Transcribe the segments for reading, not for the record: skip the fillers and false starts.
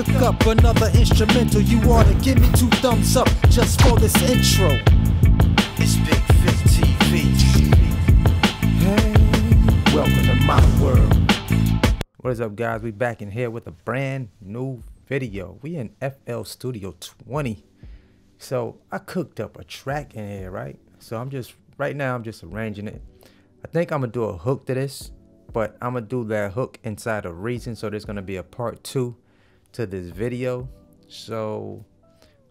cook up another instrumental. You ought to give me 2 thumbs up just for this intro. It's Bigg Vic TV. Hey, welcome to my world. What is up, guys? We back in here with a brand new video. We in FL Studio 20. So I cooked up a track in here, right? So right now I'm just arranging it. I think I'm gonna do a hook to this, but I'm gonna do that hook inside of Reason. So there's gonna be a part 2 to this video. So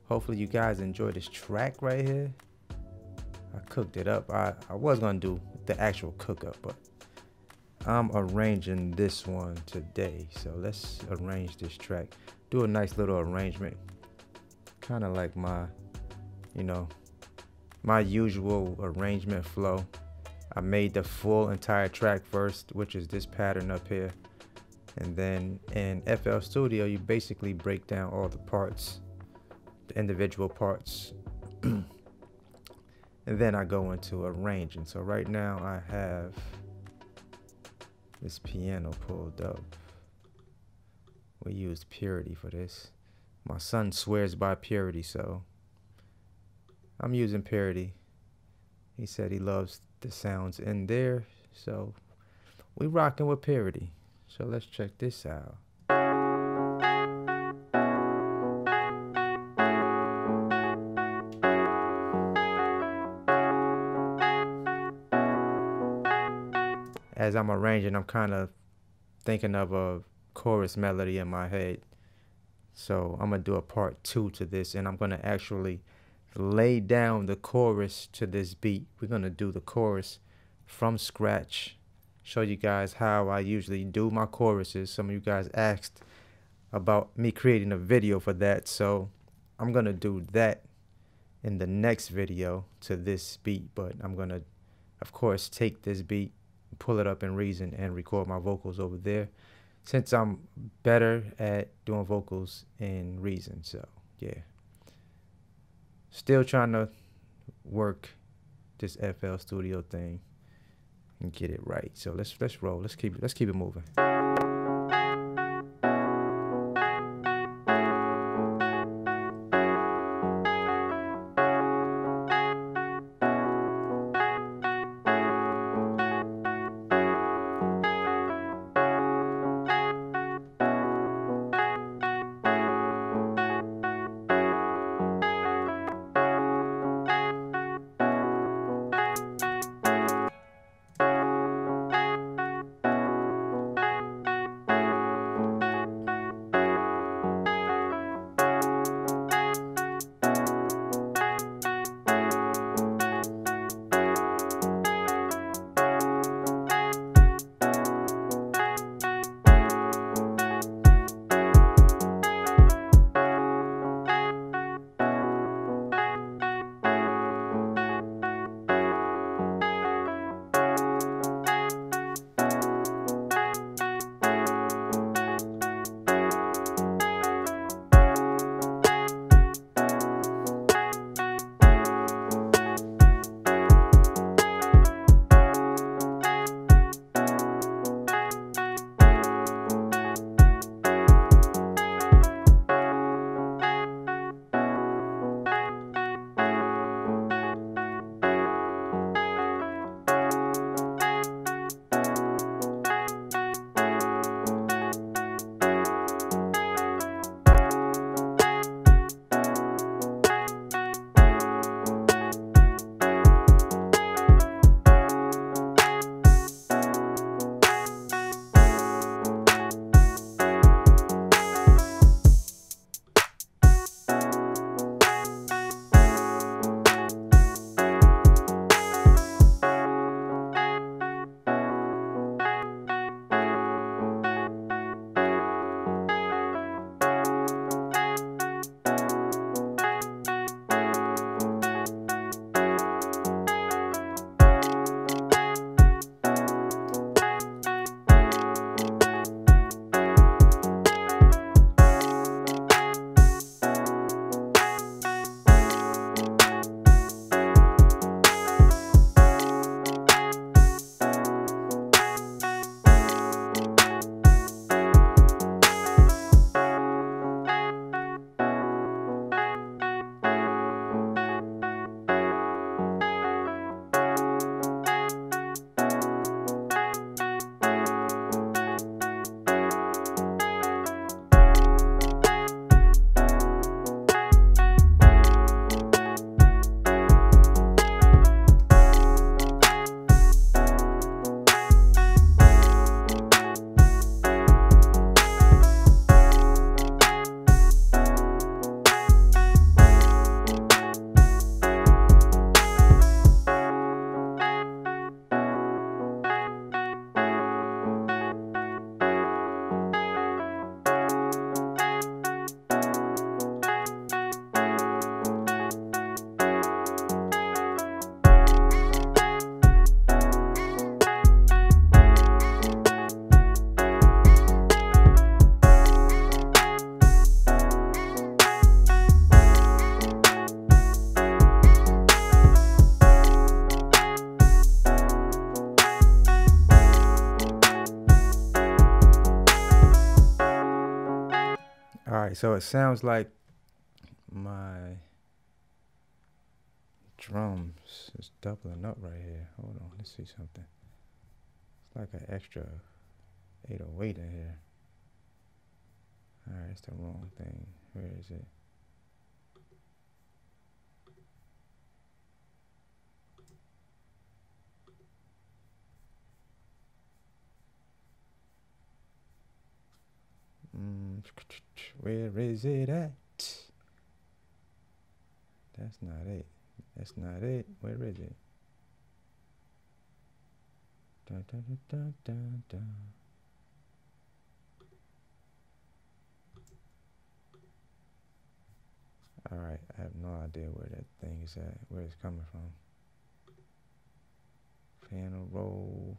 hopefully you guys enjoy this track right here. I cooked it up. I was gonna do the actual cook up, but I'm arranging this one today. So let's arrange this track. Do a nice little arrangement. Kind of like my, my usual arrangement flow. I made the full entire track first, which is this pattern up here. And then in FL Studio, you basically break down all the parts, the individual parts. And then I go into arranging. So right now I have this piano pulled up. We used Purity for this. My son swears by Purity, so I'm using Purity. He said he loves the sounds in there, so we rocking with Purity. So let's check this out. As I'm arranging, I'm kind of thinking of a chorus melody in my head. So I'm gonna do a part 2 to this, and I'm gonna actually lay down the chorus to this beat. We're gonna do the chorus from scratch, show you guys how I usually do my choruses. Some of you guys asked about me creating a video for that, so I'm gonna do that in the next video to this beat. But I'm gonna, of course, take this beat, pull it up in Reason, and record my vocals over there, since I'm better at doing vocals in Reason. So yeah, still trying to work this FL Studio thing and get it right. So let's roll. Let's keep it moving. Alright, so it sounds like my drums is doubling up right here. Hold on, let's see something. It's like an extra 808 in here. Alright, it's the wrong thing. Where is it? Where is it at? That's not it. That's not it. Where is it? Dun, dun, dun, dun, dun, dun. Alright, I have no idea where that thing is at, where it's coming from. Piano roll.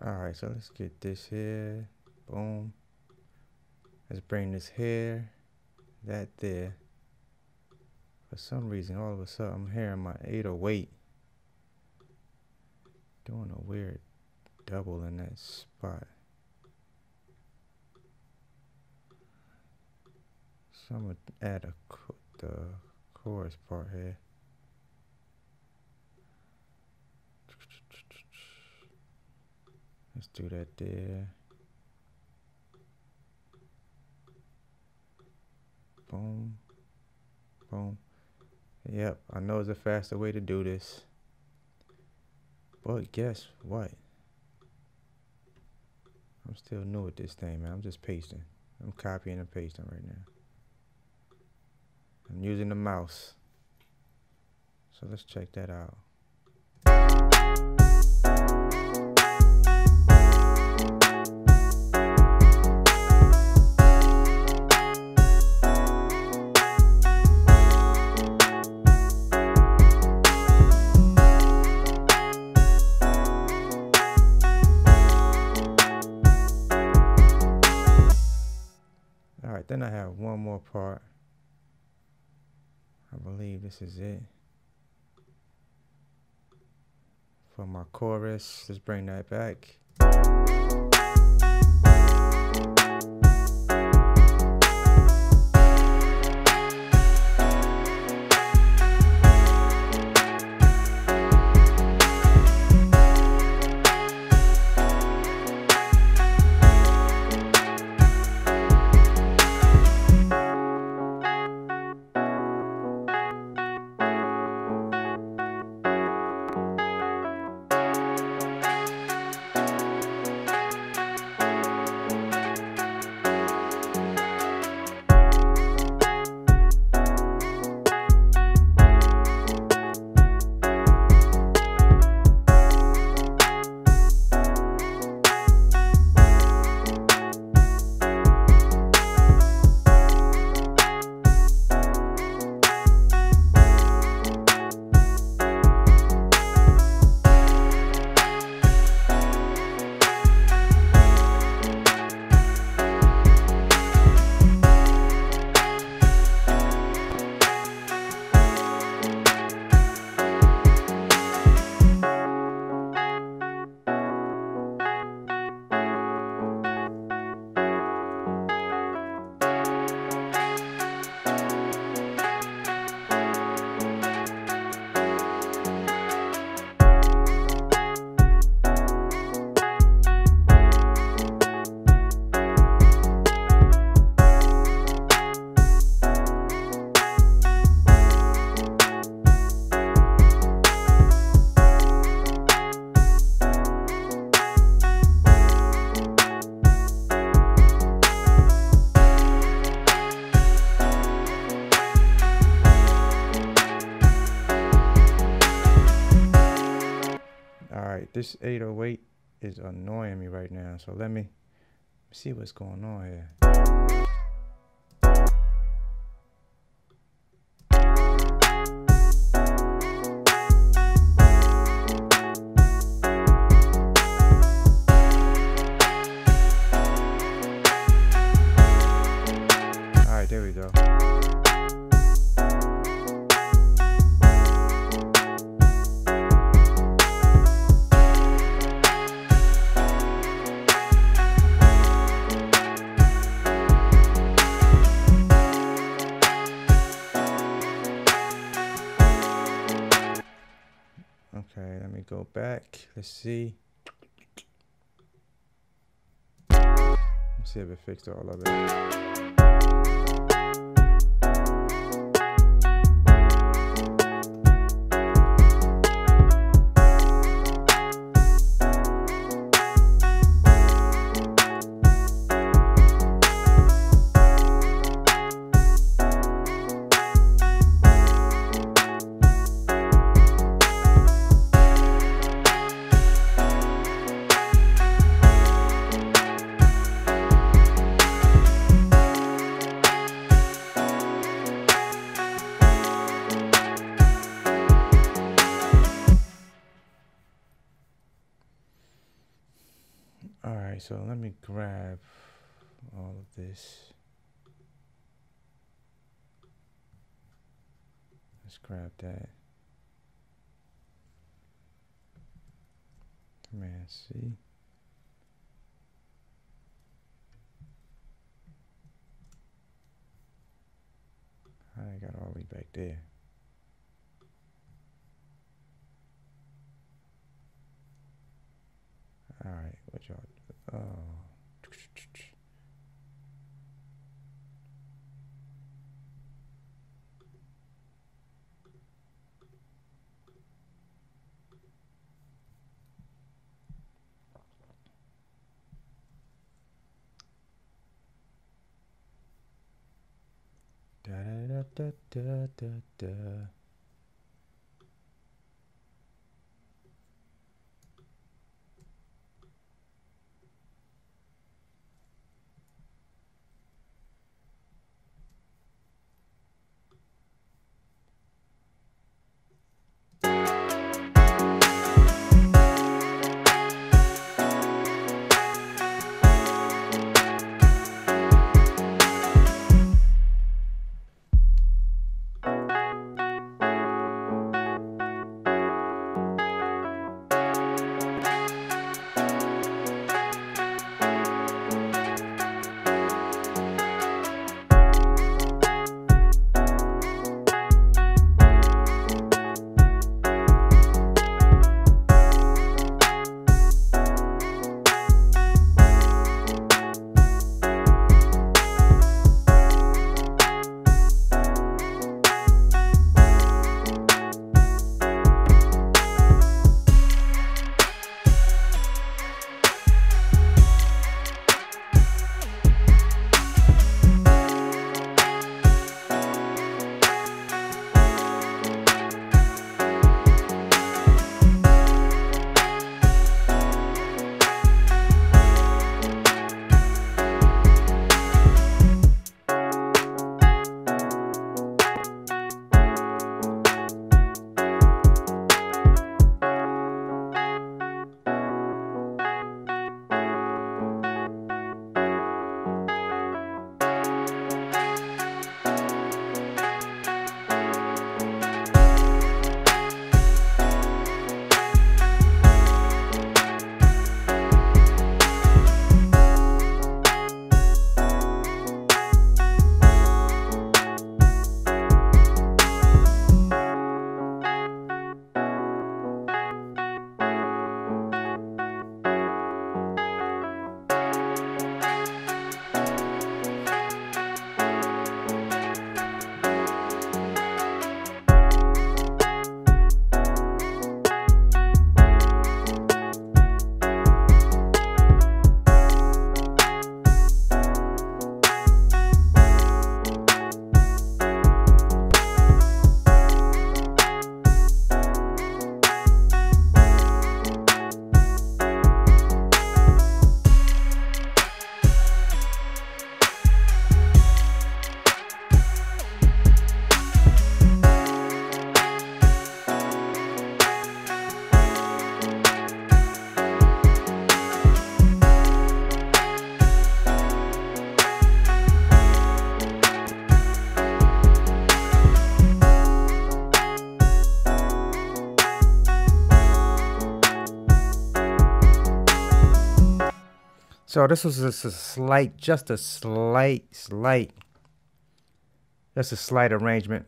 Alright, so let's get this here. Boom. Let's bring this here. That there. For some reason, all of a sudden, I'm hearing my 808 doing a weird double in that spot. So I'm going to add the chorus part here. Let's do that there. Boom. Boom. Yep, I know it's a faster way to do this. But guess what? I'm still new at this thing, man. I'm just pasting. I'm copying and pasting right now. I'm using the mouse. So let's check that out. Alright, then I have one more part. I believe this is it. For my chorus, let's bring that back. Alright, this 808 is annoying me right now, so let me see what's going on here. Alright, there we go. Okay, let me go back. Let's see. Let's see if it fixed all of it. Alright, so let me grab all of this. Let's grab that. Command C. I got all the way back there. Alright, what y'all do? Oh. Da da da da da da. So this was just a slight arrangement.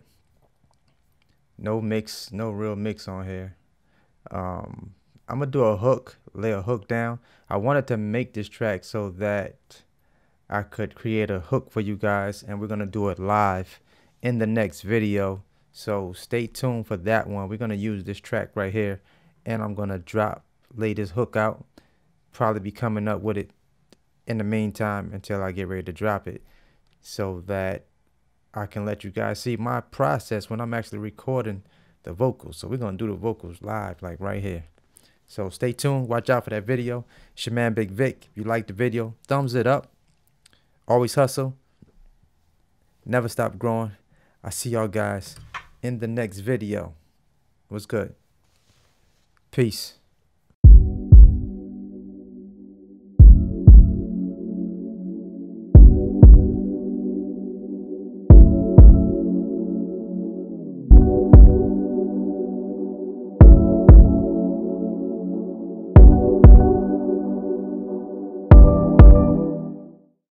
No mix, no real mix on here. I'm gonna do a hook, lay a hook down. I wanted to make this track so that I could create a hook for you guys, and we're gonna do it live in the next video. So stay tuned for that one. We're gonna use this track right here, and I'm gonna lay this hook out. Probably be coming up with it in the meantime until I get ready to drop it, so that I can let you guys see my process when I'm actually recording the vocals. So we're gonna do the vocals live, like right here. So stay tuned, watch out for that video. It's your man Bigg Vic. If you like the video, thumbs it up. Always hustle, never stop growing. I see y'all guys in the next video. What's good? Peace.